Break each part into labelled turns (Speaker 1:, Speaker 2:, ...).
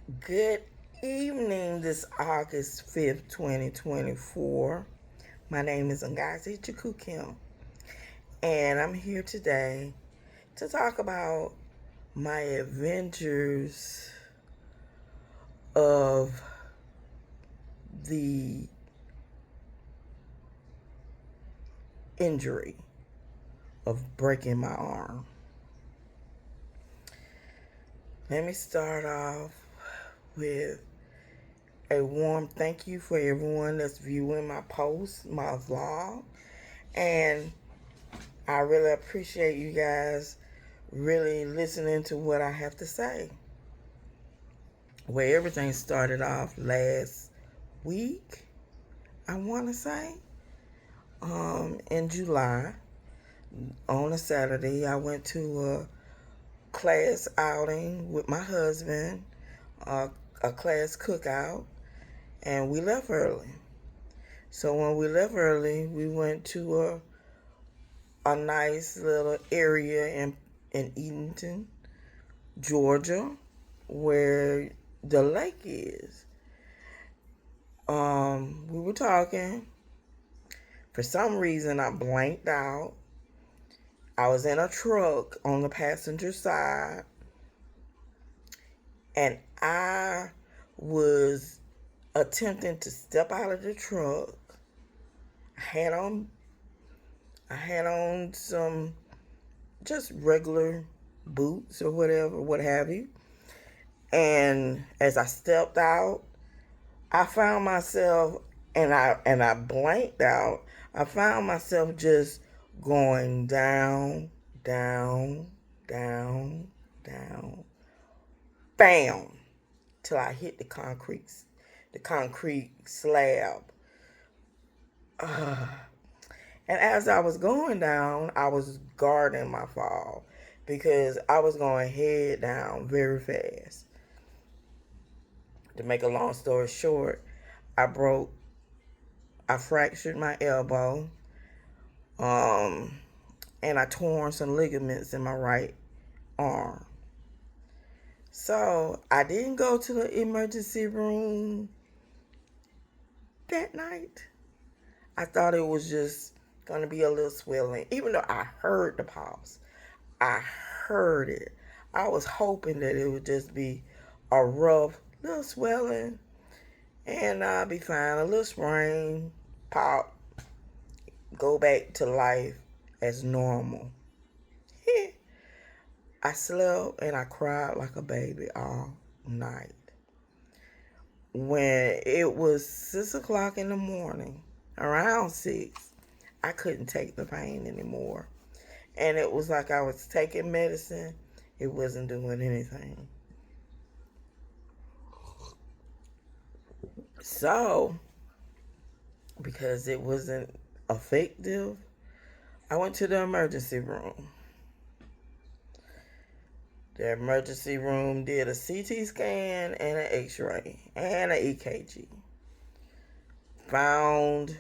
Speaker 1: Good evening, this August 5th, 2024. My name is Ngazi Kim, and I'm here today to talk about my adventures of the injury of breaking my arm. Let me start off with a warm thank you for everyone that's viewing my post, my vlog, and I really appreciate you guys really listening to what I have to say. Where everything started off last week, I want to say, in July, on a Saturday, I went to a class outing with my husband, uh, a class cookout, and we left early. So when we left early, we went to a nice little area in Edenton, Georgia, where the lake is. We were talking. For some reason, I blanked out. I was in a truck on the passenger side, and I was attempting to step out of the truck. I had on, I had on some just regular boots or whatever, what have you. And as I stepped out, I found myself, and I blanked out. I found myself just going down, down, down, down, bam, till I hit the concrete slab. And as I was going down, I was guarding my fall because I was going head down very fast. To make a long story short, I broke I fractured my elbow, um, and I torn some ligaments in my right arm. So I didn't go to the emergency room that night. I thought it was just going to be a little swelling, even though I heard the pulse. I heard it. I was hoping that it would just be a rough little swelling and I'll be fine. A little sprain, pop, go back to life as normal. I slept and I cried like a baby all night. When it was 6 o'clock in the morning, around 6, I couldn't take the pain anymore. And it was like I was taking medicine, it wasn't doing anything. So, because it wasn't effective, I went to the emergency room. The emergency room did a CT scan and an X-ray and an EKG. Found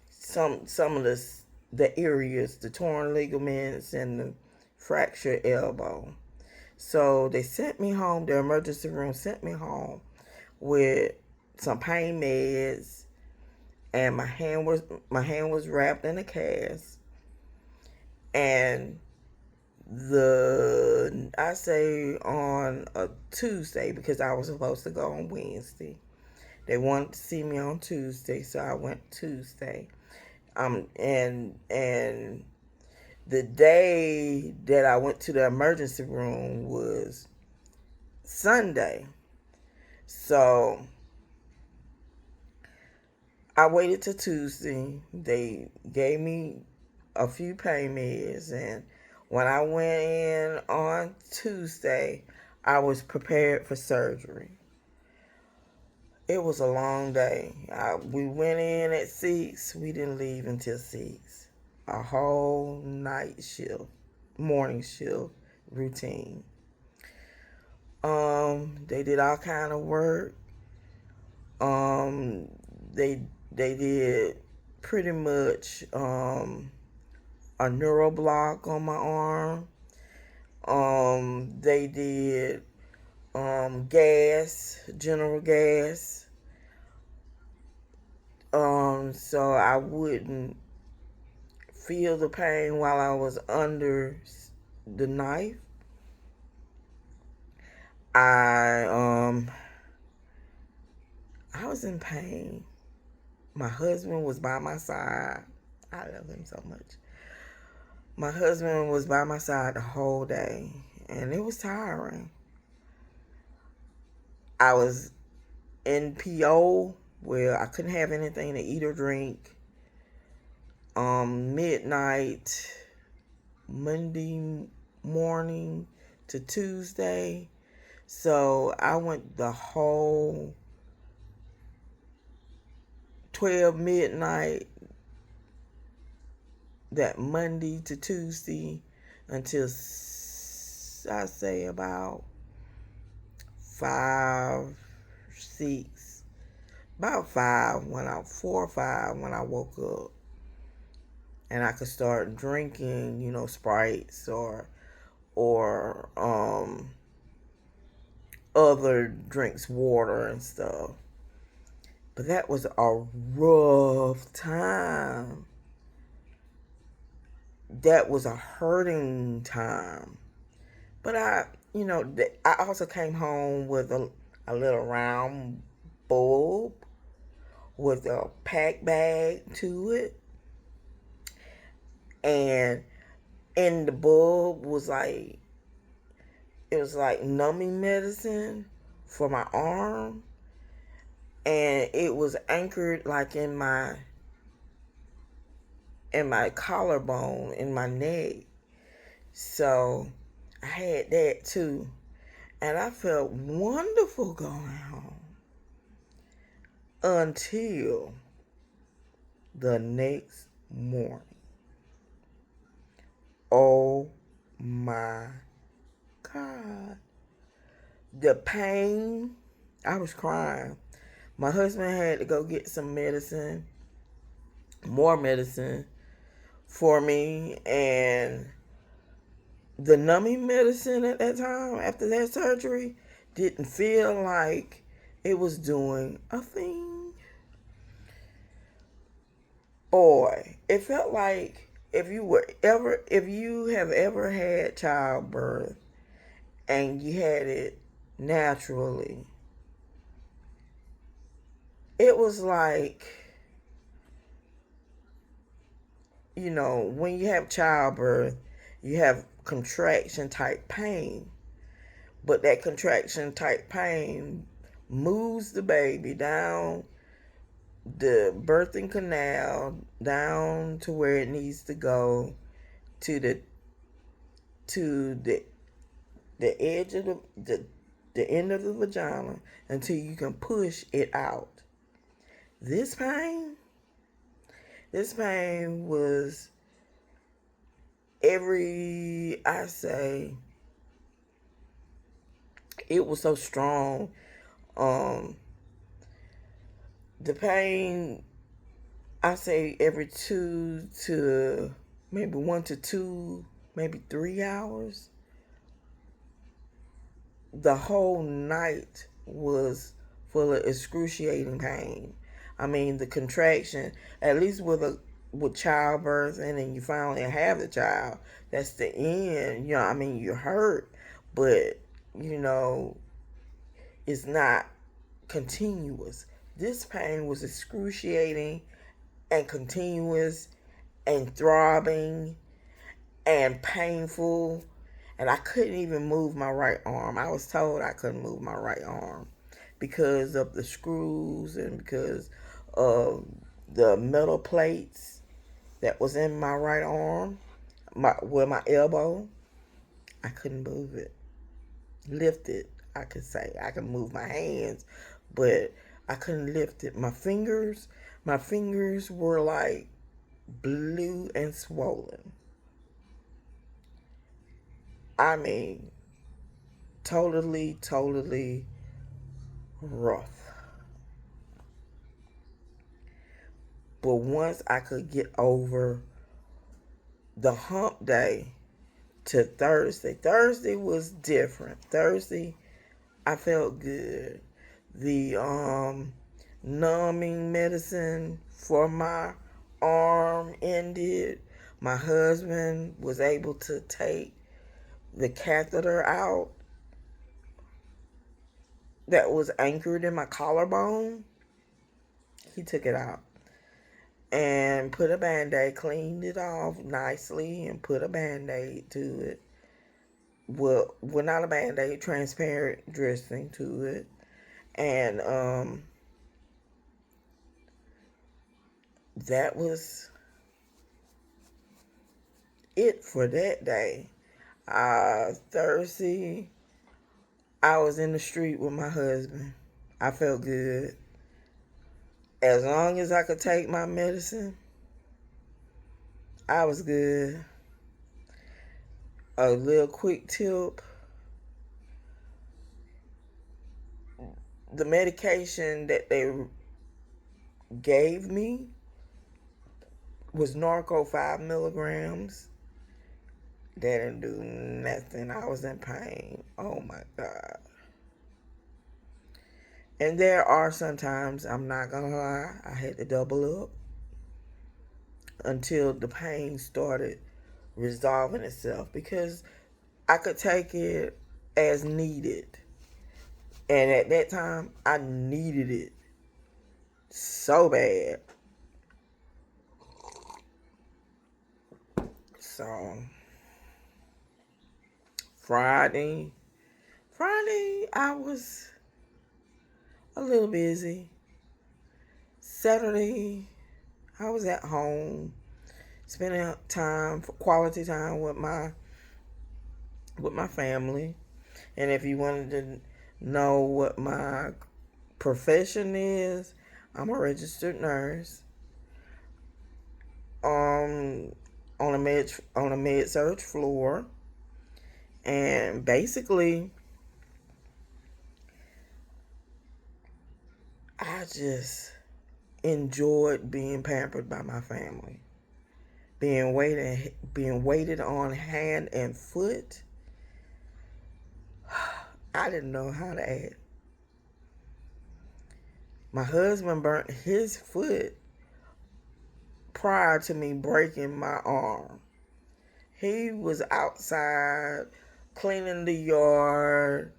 Speaker 1: some of the areas, the torn ligaments and the fractured elbow. So they sent me home. The emergency room sent me home with some pain meds, and my hand was wrapped in a cast, and I say on a Tuesday because I was supposed to go on Wednesday. They wanted to see me on Tuesday, so I went Tuesday. And the day that I went to the emergency room was Sunday. So I waited till Tuesday. They gave me a few pain meds, and when I went in on Tuesday, I was prepared for surgery. It was a long day. We went in at 6. We didn't leave until 6. A whole night shift, morning shift routine. They did all kind of work. Um, they did pretty much a neuro block on my arm. They did gas, general gas, so I wouldn't feel the pain while I was under the knife. I I was in pain. My husband was by my side. I love him so much. My husband was by my side the whole day, and it was tiring. I was in PO where I couldn't have anything to eat or drink. Midnight, Monday morning to Tuesday. So I went the whole 12 midnight that Monday to Tuesday until I say about 5, 6, about 5 when 4 or 5 when I woke up, and I could start drinking, Sprites or other drinks, water and stuff. But that was a rough time. That was a hurting time. But I also came home with a little round bulb with a pack bag to it. And in the bulb was it was like numbing medicine for my arm. And it was anchored like in my collarbone, in my neck. So I had that too. And I felt wonderful going home until the next morning. Oh my God. The pain, I was crying. My husband had to go get some medicine, more medicine for me, and the numbing medicine at that time, after that surgery, didn't feel like it was doing a thing. Boy, it felt like if you have ever had childbirth and you had it naturally, it was like, when you have childbirth, you have contraction type pain. But that contraction type pain moves the baby down the birthing canal, down to where it needs to go, to the edge of the end of the vagina, until you can push it out. This pain was I say, it was so strong. The pain, I say every 2 to maybe 1 to 2, maybe 3 hours. The whole night was full of excruciating pain. I mean, the contraction, at least with childbirth, and then you finally have the child, that's the end. You hurt, but it's not continuous. This pain was excruciating and continuous and throbbing and painful, and I couldn't even move my right arm. I was told I couldn't move my right arm because of the screws and because of the metal plates that was in my right arm, my elbow. I couldn't move it, lift it. I could say I could move my hands, but I couldn't lift it. My fingers were like blue and swollen. I mean, totally rough. But once I could get over the hump day to Thursday was different. Thursday, I felt good. The numbing medicine for my arm ended. My husband was able to take the catheter out that was anchored in my collarbone. He took it out and put a band-aid, cleaned it off nicely and put a band-aid to it. Well, not a band-aid, transparent dressing to it. And that was it for that day. Thursday, I was in the street with my husband. I felt good. As long as I could take my medicine, I was good. A little quick tip. The medication that they gave me was Narco 5 milligrams. That didn't do nothing. I was in pain. Oh my God. And there are sometimes, I'm not gonna lie, I had to double up until the pain started resolving itself, because I could take it as needed. And at that time, I needed it so bad. So, Friday, I was a little busy. Saturday, I was at home, spending time, quality time with my family. And if you wanted to know what my profession is, I'm a registered nurse. On a med surg floor, and basically, I just enjoyed being pampered by my family, being waited on hand and foot. I didn't know how to act. My husband burnt his foot prior to me breaking my arm. He was outside cleaning the yard,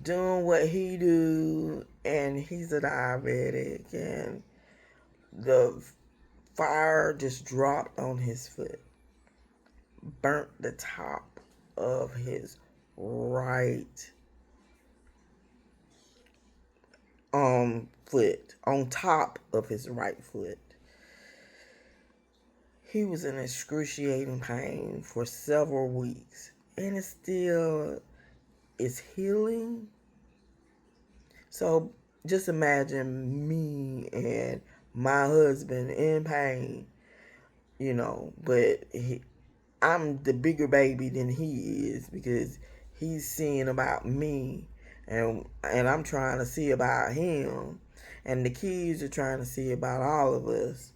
Speaker 1: doing what he do, and he's a diabetic, and the fire just dropped on his foot, burnt the top of his right foot, on top of his right foot. He was in excruciating pain for several weeks, and it still is healing. So just imagine me and my husband in pain, but I'm the bigger baby than he is, because he's seeing about me, and I'm trying to see about him, and the kids are trying to see about all of us,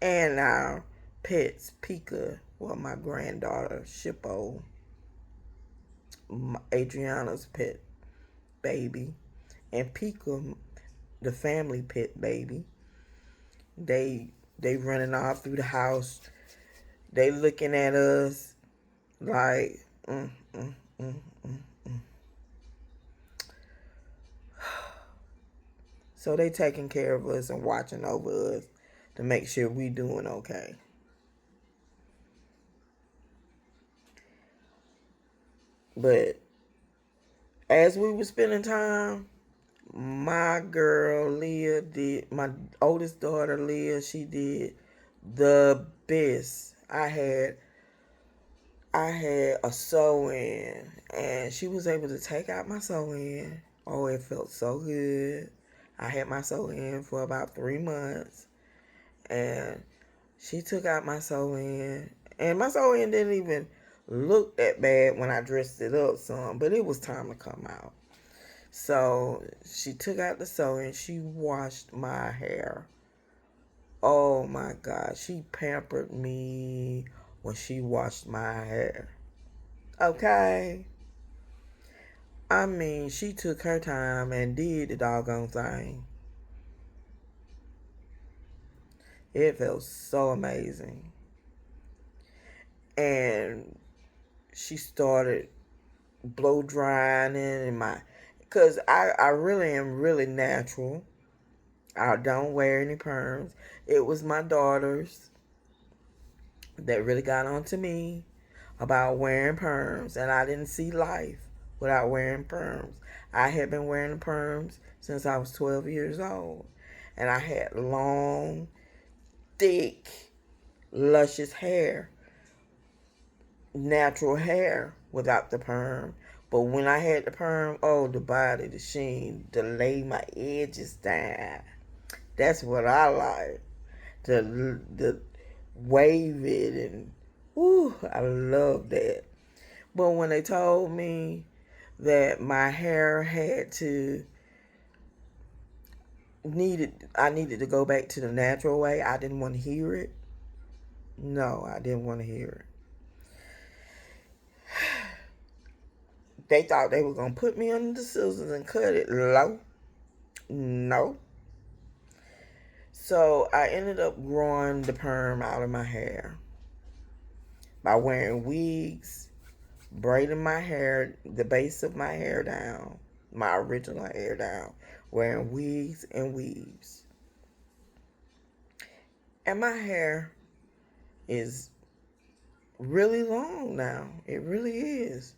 Speaker 1: and our pets, Pika, my granddaughter, Shippo, Adriana's pet baby, and Pika, the family pet baby. They running all through the house. They looking at us like, mm, mm, mm, mm, mm. So they taking care of us and watching over us to make sure we doing okay. But as we were spending time, my girl Leah my oldest daughter Leah, she did the best. I had a sew-in, and she was able to take out my sew-in. Oh, it felt so good. I had my sew-in for about 3 months, and she took out my sew-in, and my sew-in didn't even look that bad when I dressed it up some, but it was time to come out. So she took out the sew-in. She washed my hair. Oh my God, she pampered me when she washed my hair. Okay. I mean, she took her time and did the doggone thing. It felt so amazing. And she started blow drying it in my, because I really am really natural. I don't wear any perms. It was my daughters that really got onto me about wearing perms, and I didn't see life without wearing perms. I had been wearing perms since I was 12 years old, and I had long, thick, luscious hair, natural hair without the perm. But when I had the perm, oh, the body, the sheen, to lay my edges down. That's what I like. To wave it and, ooh, I love that. But when they told me that my hair I needed to go back to the natural way, I didn't want to hear it. No, I didn't want to hear it. They thought they were gonna put me under the scissors and cut it low. No. So I ended up growing the perm out of my hair by wearing wigs, braiding my hair, the base of my hair down, my original hair down, wearing wigs and weaves. And my hair is really long now. It really is.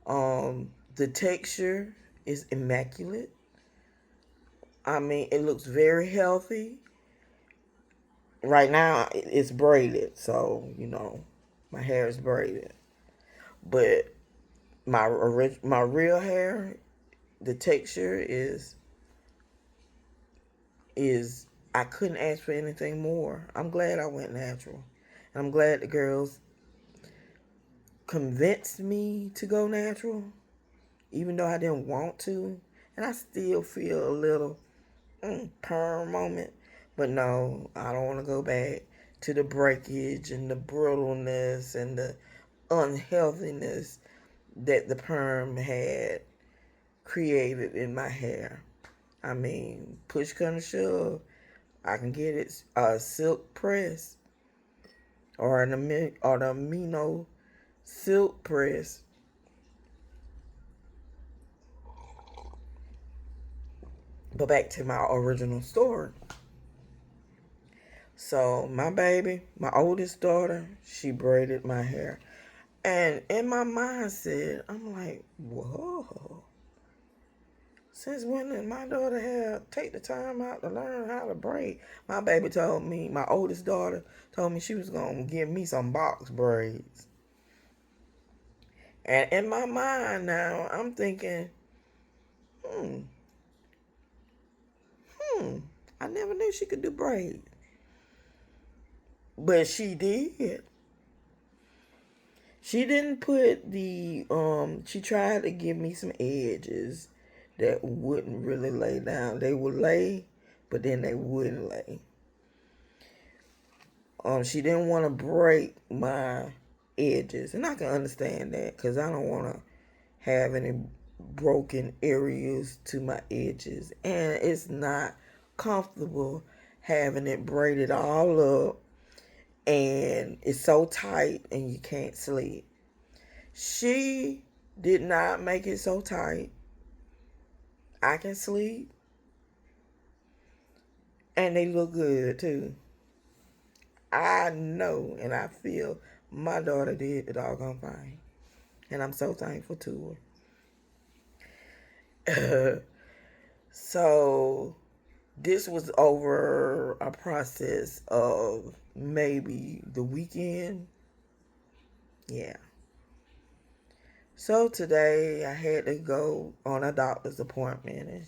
Speaker 1: The texture is immaculate. I mean, it looks very healthy. Right now, it's braided, so my hair is braided. But my real hair, the texture is I couldn't ask for anything more. I'm glad I went natural, and I'm glad the girls convinced me to go natural, even though I didn't want to, and I still feel a little perm moment. But no, I don't want to go back to the breakage and the brittleness and the unhealthiness that the perm had created in my hair. I mean, push come to shove, I can get it a silk press or the amino silk press. But back to my original story. So my baby, my oldest daughter, she braided my hair. And in my mindset, I'm like, whoa. Since when did my daughter take the time out to learn how to braid? My baby told me, my oldest daughter told me she was going to give me some box braids. And in my mind now, I'm thinking, hmm, I never knew she could do braids. But she did. She didn't put she tried to give me some edges that wouldn't really lay down. They would lay, but then they wouldn't lay. She didn't want to break my edges, and I can understand that because I don't want to have any broken areas to my edges, and it's not comfortable having it braided all up and it's so tight and you can't sleep. She did not make it so tight I can sleep, and they look good too. I know and I feel my daughter did the doggone thing, and I'm so thankful to her. So this was over a process of maybe the weekend. Yeah. So today I had to go on a doctor's appointment,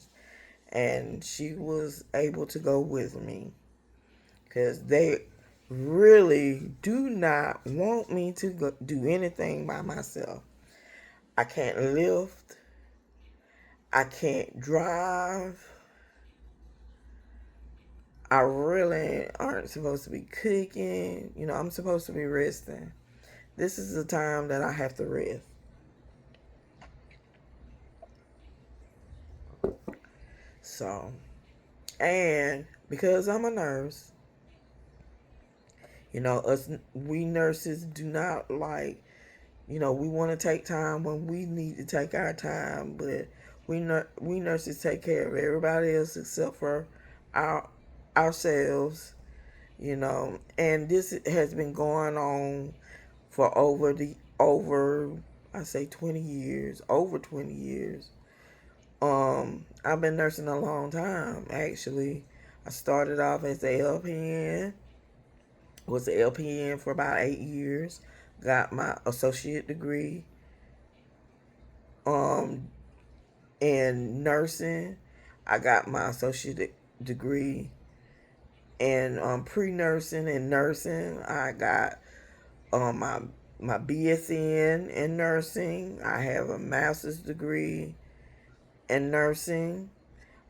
Speaker 1: and she was able to go with me because they really do not want me to do anything by myself. I can't lift. I can't drive. I really aren't supposed to be cooking. I'm supposed to be resting. This is the time that I have to rest. So, and because I'm a nurse, we nurses do not like, we want to take time when we need to take our time, but we nurses take care of everybody else except for our ourselves, and this has been going on for over I say 20 years, over 20 years. I've been nursing a long time, actually. I started off as a LPN, was an LPN for about 8 years, got my associate degree um, in nursing. I got my associate degree in pre-nursing and nursing. I got my BSN in nursing. I have a master's degree in nursing.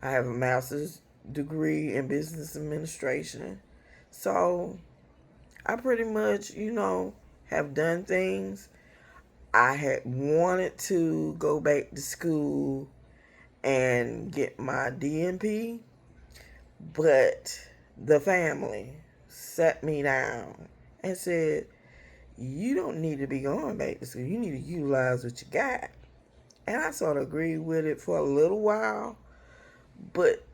Speaker 1: I have a master's degree in business administration. So I pretty much, have done things. I had wanted to go back to school and get my DNP, but the family sat me down and said, you don't need to be going back to school. You need to utilize what you got. And I sort of agreed with it for a little while, but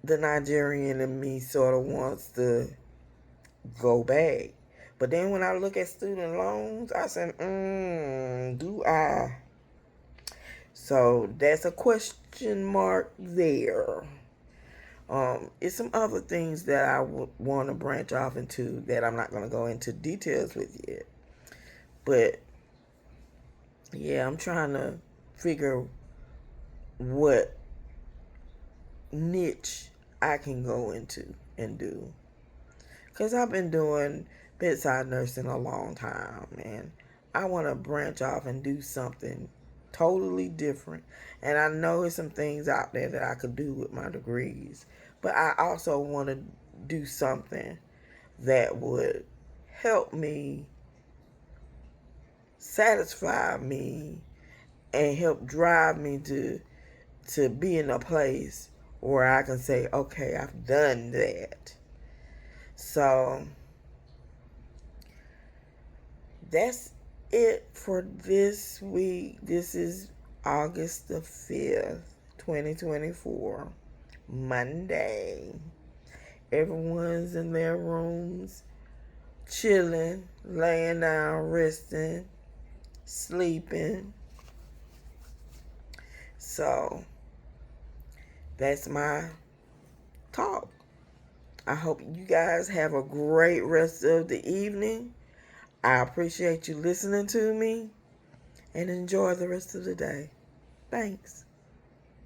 Speaker 1: the Nigerian in me sort of wants to go back. But then when I look at student loans, I said, do I? So that's a question mark there. It's some other things that I would want to branch off into that I'm not going to go into details with yet. But yeah, I'm trying to figure what niche I can go into and do. Because I've been doing bedside nursing a long time, and I want to branch off and do something totally different. And I know there's some things out there that I could do with my degrees, but I also want to do something that would help me, satisfy me, and help drive me to be in a place where I can say, okay, I've done that. So that's it for this week. This is August the 5th, 2024, Monday. Everyone's in their rooms, chilling, laying down, resting, sleeping. So that's my talk. I hope you guys have a great rest of the evening. I appreciate you listening to me, and enjoy the rest of the day. Thanks.